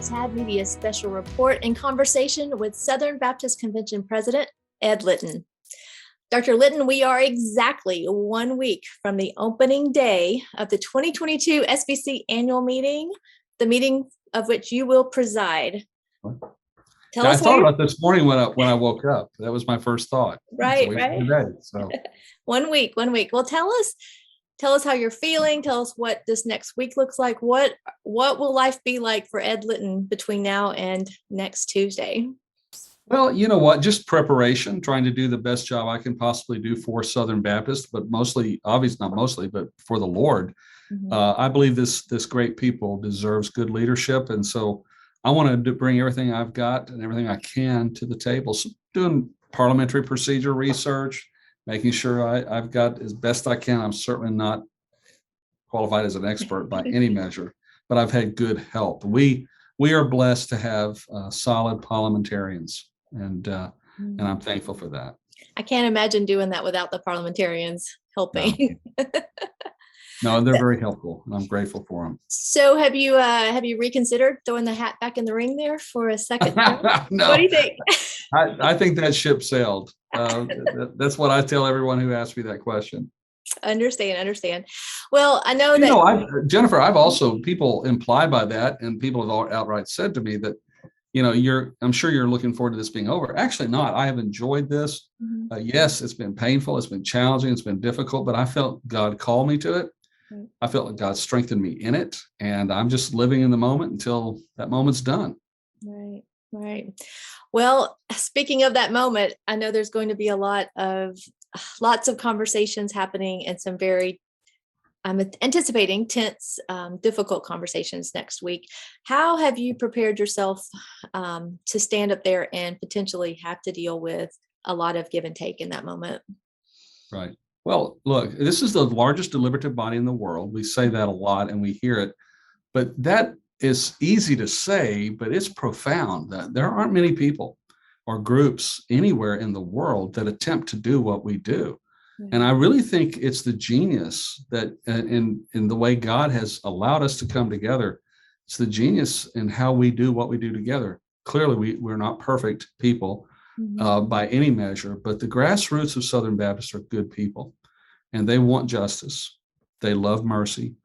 TAB Media special report and conversation with Southern Baptist Convention President Ed Litton. Dr. Litton, we are exactly 1 week from the opening day of the 2022 SBC Annual Meeting, the meeting of which you will preside. I thought about this morning when I woke up. That was my first thought. Right. Today, so 1 week. Well, tell us how you're feeling. Tell us what this next week looks like. What will life be like for Ed Litton between now and next Tuesday? Well, you know what? Just preparation, trying to do the best job I can possibly do for Southern Baptist, but mostly, obviously not mostly, but for the Lord. Mm-hmm. I believe this great people deserves good leadership, and so I want to bring everything I've got and everything I can to the table. So doing parliamentary procedure research, making sure I've got as best I can. I'm certainly not qualified as an expert by any measure, but I've had good help. We are blessed to have solid parliamentarians, and I'm thankful for that. I can't imagine doing that without the parliamentarians helping. No, they're very helpful, and I'm grateful for them. So have you reconsidered throwing the hat back in the ring there for a second? No. What do you think? I think that ship sailed. That's what I tell everyone who asks me that question. Understand. Well, I know that Jennifer, I've also, people imply by that, and people have outright said to me that, I'm sure you're looking forward to this being over. Actually not. I have enjoyed this. Mm-hmm. Yes, it's been painful. It's been challenging. It's been difficult, but I felt God called me to it. Right. I felt like God strengthened me in it, and I'm just living in the moment until that moment's done. Right. Well, speaking of that moment, I know there's going to be lots of conversations happening and some I'm anticipating tense, difficult conversations next week. How have you prepared yourself to stand up there and potentially have to deal with a lot of give and take in that moment? Right. Well, look, this is the largest deliberative body in the world. We say that a lot and we hear it, but that is easy to say, but it's profound. There aren't many people or groups anywhere in the world that attempt to do what we do. And I really think it's the genius that in the way God has allowed us to come together. It's the genius in how we do what we do together. Clearly, we're not perfect people by any measure, but the grassroots of Southern Baptists are good people, and they want justice. They love mercy,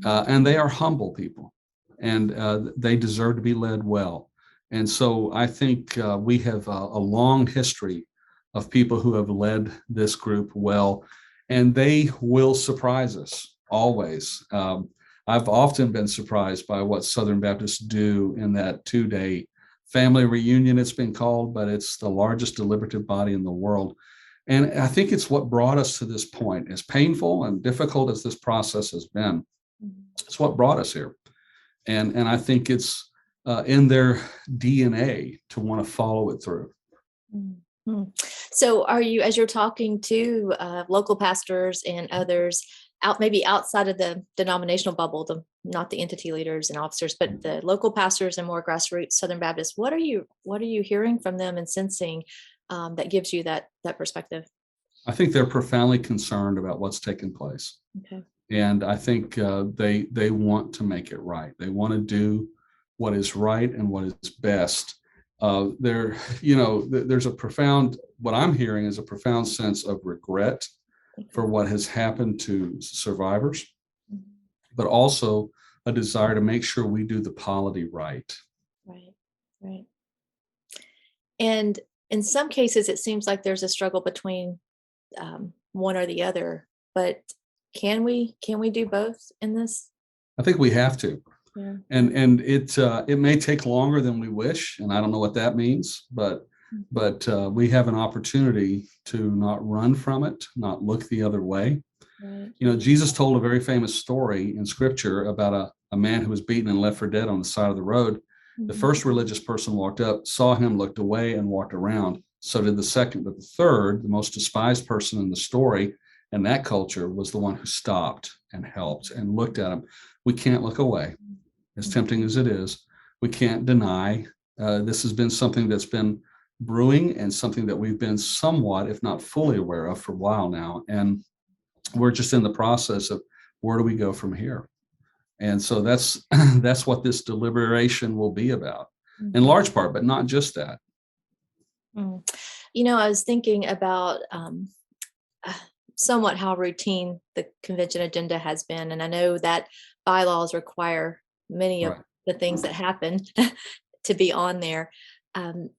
and they are humble people, and they deserve to be led well. And so I think we have a long history of people who have led this group well, and they will surprise us always. I've often been surprised by what Southern Baptists do in that 2-day family reunion, it's been called, but it's the largest deliberative body in the world. And I think it's what brought us to this point. As painful and difficult as this process has been, it's what brought us here. And I think it's in their DNA to want to follow it through. Mm-hmm. So are you, as you're talking to local pastors and others maybe outside of the denominational bubble, not the entity leaders and officers, but the local pastors and more grassroots Southern Baptists, what are you hearing from them and sensing that gives you that perspective? I think they're profoundly concerned about what's taken place. Okay. And I think they want to make it right. They want to do what is right and what is best. There's a profound, what I'm hearing is a profound sense of regret for what has happened to survivors, but also a desire to make sure we do the polity right. Right. And in some cases, it seems like there's a struggle between one or the other, but can we do both in this? I think we have to. Yeah. And it may take longer than we wish, and I don't know what that means, but we have an opportunity to not run from it, not look the other way. Right. Jesus told a very famous story in Scripture about a man who was beaten and left for dead on the side of the road. The first religious person walked up, saw him, looked away, and walked around. So did the second, but the third, the most despised person in the story, and that culture, was the one who stopped and helped and looked at him. We can't look away. As tempting as it is, we can't deny. This has been something that's been brewing and something that we've been somewhat, if not fully aware of for a while now. And we're just in the process of where do we go from here? And so that's that's what this deliberation will be about, in Mhm. large part, but not just that. Mm. I was thinking about uh, somewhat how routine the convention agenda has been. And I know that bylaws require many of Right. the things that happen to be on there. Um,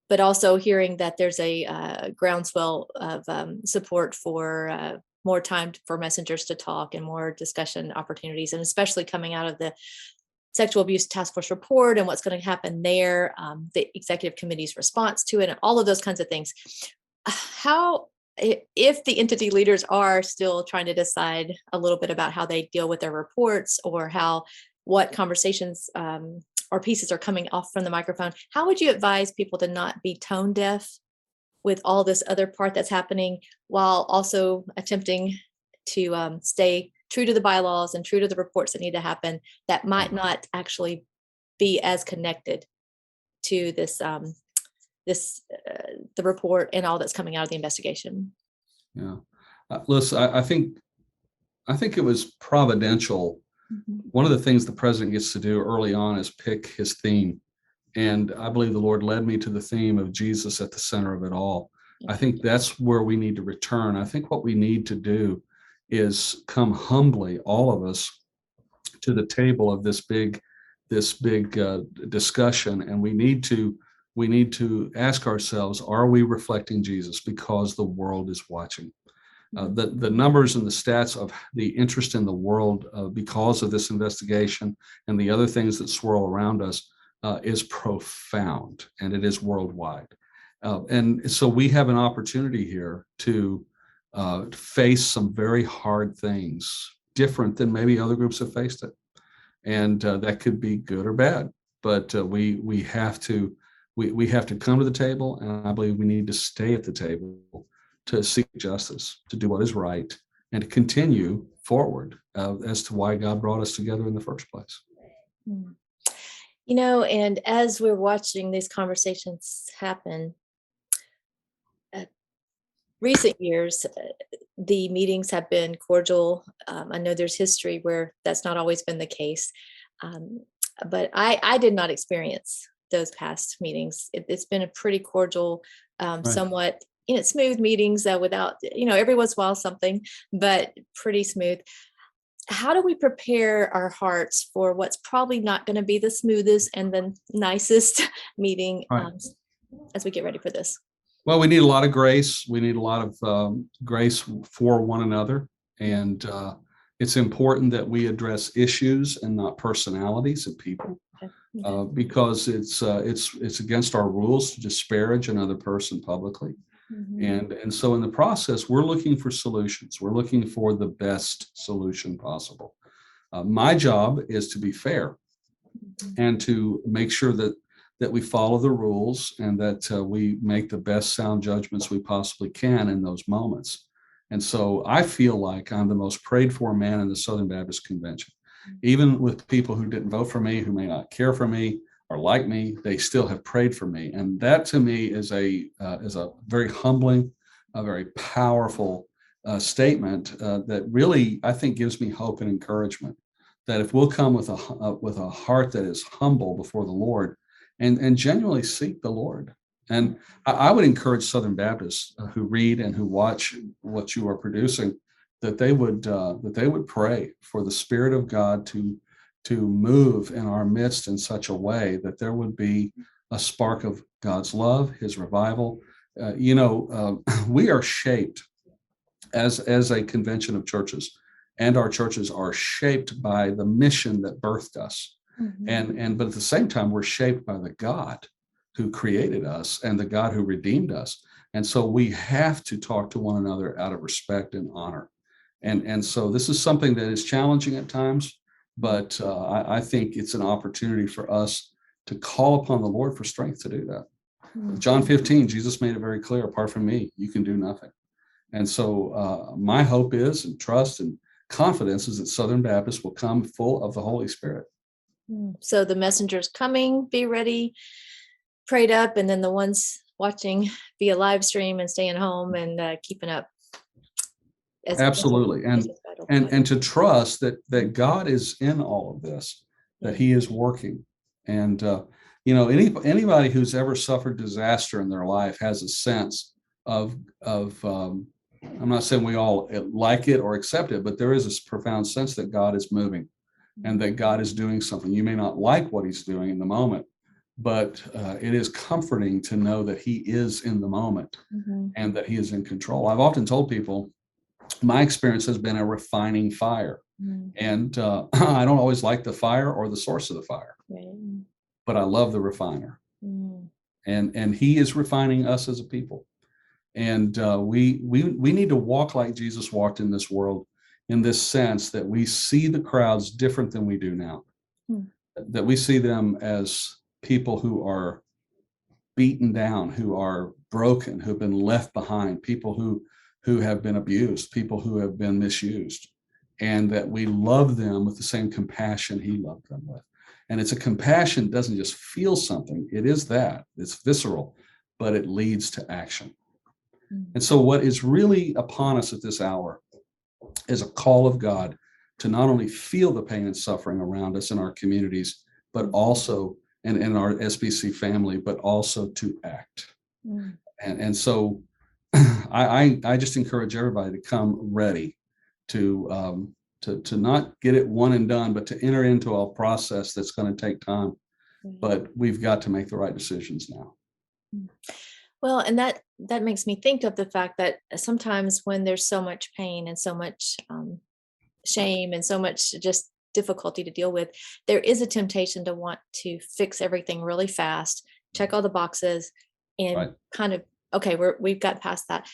but also hearing that there's a groundswell of support for more time for messengers to talk and more discussion opportunities, and especially coming out of the sexual abuse task force report and what's going to happen there, the executive committee's response to it, and all of those kinds of things. How, if the entity leaders are still trying to decide a little bit about how they deal with their reports, or what conversations or pieces are coming off from the microphone, how would you advise people to not be tone deaf with all this other part that's happening, while also attempting to stay true to the bylaws and true to the reports that need to happen, that might not actually be as connected to the report and all that's coming out of the investigation? Yeah. Listen, I think it was providential. Mhm. One of the things the president gets to do early on is pick his theme. And I believe the Lord led me to the theme of Jesus at the center of it all. I think that's where we need to return. I think what we need to do is come humbly, all of us, to the table of this big discussion, and we need to ask ourselves: are we reflecting Jesus? Because the world is watching. The numbers and the stats of the interest in the world because of this investigation and the other things that swirl around us is profound, and it is worldwide. And so we have an opportunity here to face some very hard things, different than maybe other groups have faced it, and that could be good or bad. But we have to we have to come to the table, and I believe we need to stay at the table to seek justice, to do what is right, and to continue forward as to why God brought us together in the first place. Mm. And as we're watching these conversations happen, recent years, the meetings have been cordial. I know there's history where that's not always been the case, um, but I did not experience those past meetings. It's been a pretty cordial, Right. somewhat smooth meetings without every once in a while something, but pretty smooth. How do we prepare our hearts for what's probably not going to be the smoothest and the nicest meeting Right. as we get ready for this? Well, we need a lot of grace. We need a lot of grace for one another. Mm. And it's important that we address issues and not personalities of people, Okay. Okay. because it's against our rules to disparage another person publicly. Mhm. And so in the process, we're looking for solutions. We're looking for the best solution possible. My job is to be fair Mhm. and to make sure that we follow the rules, and that we make the best sound judgments we possibly can in those moments. And so I feel like I'm the most prayed for man in the Southern Baptist Convention. Even with people who didn't vote for me, who may not care for me or like me, they still have prayed for me. And that to me is a very humbling, a very powerful statement that really, I think, gives me hope and encouragement, that if we'll come with a heart that is humble before the Lord, and genuinely seek the Lord. And I would encourage Southern Baptists who read and who watch what you are producing, that they would pray for the Spirit of God to move in our midst in such a way that there would be a spark of God's love, His revival. We are shaped as a convention of churches, and our churches are shaped by the mission that birthed us. Mhm. And but at the same time, we're shaped by the God who created us and the God who redeemed us. And so we have to talk to one another out of respect and honor. And so this is something that is challenging at times, but I think it's an opportunity for us to call upon the Lord for strength to do that. Mhm. John 15, Jesus made it very clear: apart from me, you can do nothing. And so my hope is, and trust and confidence is, that Southern Baptists will come full of the Holy Spirit. So the messengers coming, be ready, prayed up, and then the ones watching via live stream and staying home and keeping up as Absolutely. as And and to trust that God is in all of this, that He is working. And anybody who's ever suffered disaster in their life has a sense of I'm not saying we all like it or accept it, but there is this profound sense that God is moving and that God is doing something. You may not like what He's doing in the moment, but it is comforting to know that He is in the moment and that He is in control. I've often told people, my experience has been a refining fire. And I don't always like the fire or the source of the fire, but I love the refiner. And He is refining us as a people. And we need to walk like Jesus walked in this world, in this sense that we see the crowds different than we do now, that we see them as people who are beaten down, who are broken, who've been left behind, people who have been abused, people who have been misused, and that we love them with the same compassion He loved them with. And it's a compassion that doesn't just feel something, it is that, it's visceral, but it leads to action. And so what is really upon us at this hour is a call of God to not only feel the pain and suffering around us in our communities, but also in our SBC family, but also to act. And so I just encourage everybody to come ready to not get it one and done, but to enter into a process that's going to take time. But we've got to make the right decisions now. Well, and that makes me think of the fact that sometimes when there's so much pain and so much shame and so much just difficulty to deal with, there is a temptation to want to fix everything really fast, check all the boxes, and kind of, okay, we've got past that.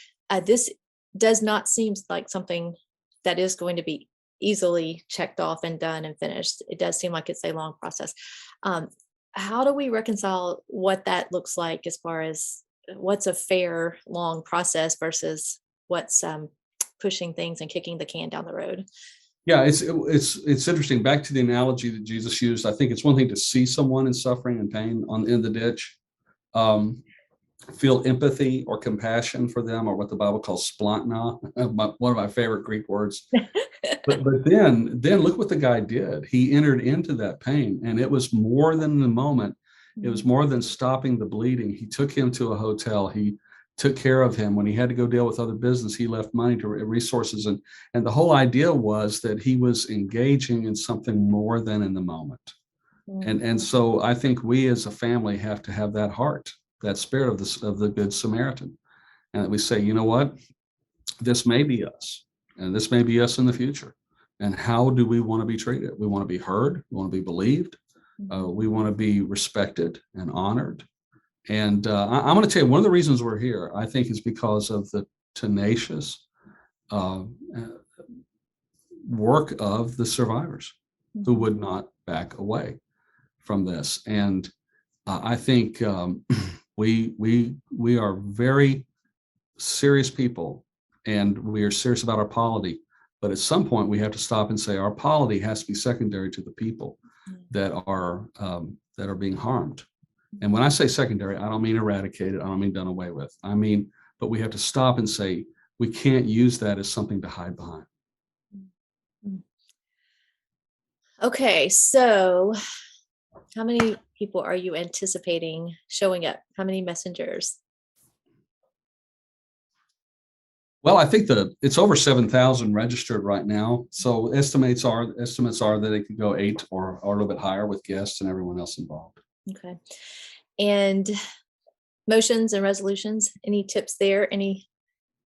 This does not seem like something that is going to be easily checked off and done and finished. It does seem like it's a long process. How do we reconcile what that looks like as far as what's a fair long process versus what's pushing things and kicking the can down the road? Yeah, it's interesting. Back to the analogy that Jesus used, I think it's one thing to see someone in suffering and pain in the ditch, feel empathy or compassion for them, or what the Bible calls splantna, one of my favorite Greek words. But then look what the guy did. He entered into that pain, and it was more than the moment. It was more than stopping the bleeding. He took him to a hotel. He took care of him. When he had to go deal with other business, he left money to resources. And the whole idea was that he was engaging in something more than in the moment. And so I think we as a family have to have that heart, that spirit of the Good Samaritan. And that we say, you know what, this may be us, and this may be us in the future. And how do we want to be treated? We want to be heard. We want to be believed. We want to be respected and honored. And I'm going to tell you, one of the reasons we're here, I think, is because of the tenacious work of the survivors who would not back away from this. And I think we are very serious people, and we are serious about our polity. But at some point, we have to stop and say our polity has to be secondary to the people that are being harmed. And when I say secondary, I don't mean eradicated. I don't mean done away with. I mean, but we have to stop and say we can't use that as something to hide behind. Okay, so how many people are you anticipating showing up? How many messengers? Well, I think it's over 7,000 registered right now. So estimates are that it could go 8 or a little bit higher with guests and everyone else involved. Okay. And motions and resolutions, any tips there? Any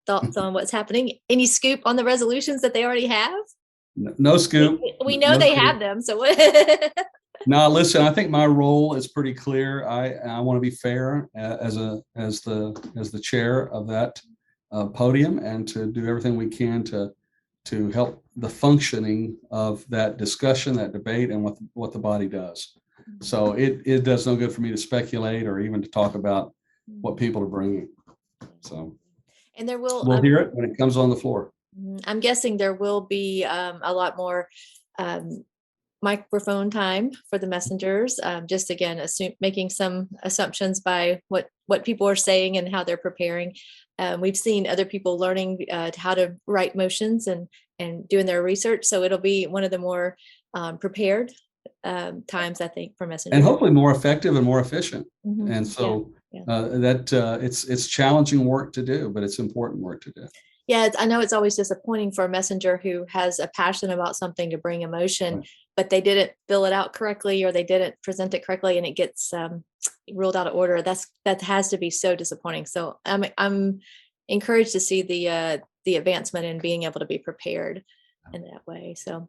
thoughts on what's happening? Any scoop on the resolutions that they already have? No scoop. We know they have them. So No, listen, I think my role is pretty clear. I want to be fair as the chair of that podium, and to do everything we can to help the functioning of that discussion, that debate, and what the body does. So it does no good for me to speculate or even to talk about what people are bringing. So, and we'll hear it when it comes on the floor. I'm guessing there will be a lot more microphone time for the messengers. Just again, making some assumptions by what people are saying and how they're preparing. We've seen other people learning how to write motions and and doing their research. So it'll be one of the more prepared times, I think, for Messenger. And hopefully more effective and more efficient. Mhm. And so Yeah. it's challenging work to do, but it's important work to do. Yeah, I know it's always disappointing for a messenger who has a passion about something to bring emotion, Right. but they didn't fill it out correctly or they didn't present it correctly, and it gets ruled out of order. That has to be so disappointing. So I'm encouraged to see the advancement in being able to be prepared in that way. So,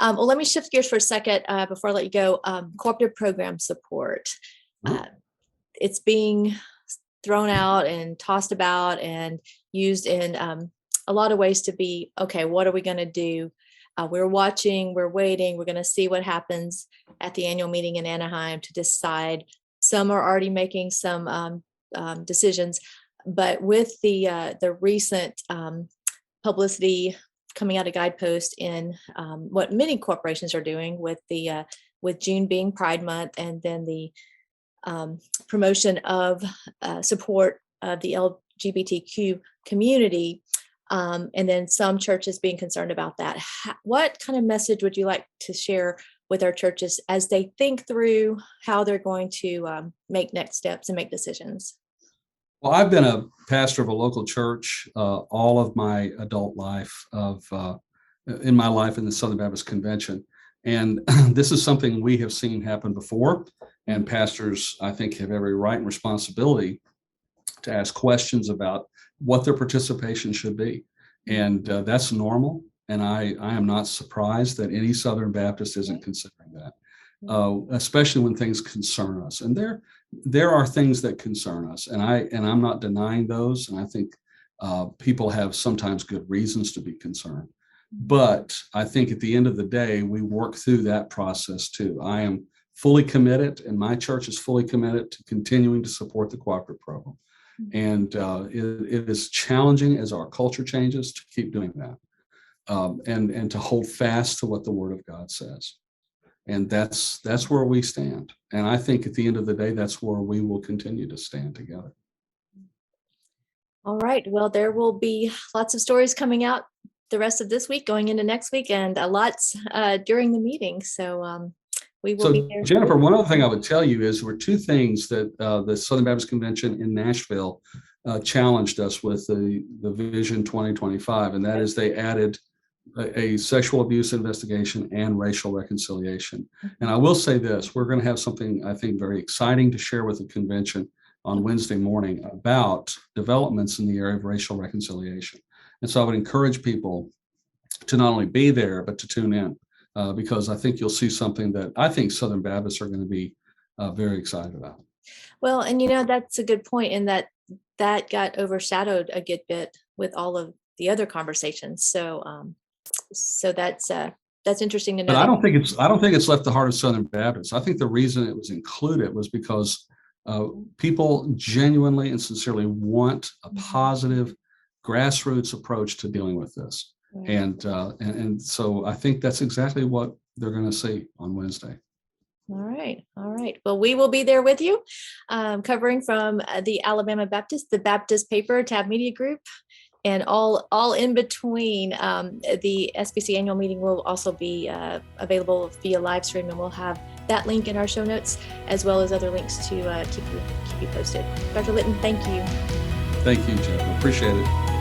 well, let me shift gears for a second before I let you go. Cooperative program support. Oh. It's being thrown out and tossed about and used in a lot of ways to be, okay, what are we going to do? We're watching, we're waiting, we're going to see what happens at the annual meeting in Anaheim to decide. Some are already making some decisions, but with the recent publicity coming out of Guidepost in what many corporations are doing with June being Pride Month, and then the promotion of support of the LGBTQ community, and then some churches being concerned about that. What kind of message would you like to share with our churches as they think through how they're going to make next steps and make decisions? Well, I've been a pastor of a local church all of my adult life in my life in the Southern Baptist Convention. And this is something we have seen happen before. And pastors, I think, have every right and responsibility to ask questions about what their participation should be. And that's normal. And I am not surprised that any Southern Baptist isn't considering that, especially when things concern us. And there are things that concern us. And I'm not denying those. And I think people have sometimes good reasons to be concerned. But I think at the end of the day, we work through that process too. I am fully committed, and my church is fully committed to continuing to support the cooperative program. And it is challenging as our culture changes to keep doing that, and to hold fast to what the Word of God says. And that's where we stand. And I think at the end of the day, that's where we will continue to stand together. All right. Well, there will be lots of stories coming out the rest of this week, going into next week, and lots during the meeting. So we will be there. Jennifer, one other thing I would tell you is there were two things that the Southern Baptist Convention in Nashville challenged us with the Vision 2025, and that is they added a sexual abuse investigation and racial reconciliation. And I will say this, we're going to have something I think very exciting to share with the convention on Wednesday morning about developments in the area of racial reconciliation. And so I would encourage people to not only be there, but to tune in, because I think you'll see something that I think Southern Baptists are going to be very excited about. Well, and that's a good point, in that got overshadowed a good bit with all of the other conversations. So that's interesting to know. But I don't think it's left the heart of Southern Baptists. I think the reason it was included was because people genuinely and sincerely want a positive grassroots approach to dealing with this. Right. And so I think that's exactly what they're going to see on Wednesday. All right. Well, we will be there with you, covering from the Alabama Baptist, the Baptist Paper, Tab Media Group, and all in between. The SBC Annual Meeting will also be available via live stream, and we'll have that link in our show notes, as well as other links to keep you posted. Dr. Litton, thank you. Thank you, Jeff. Appreciate it.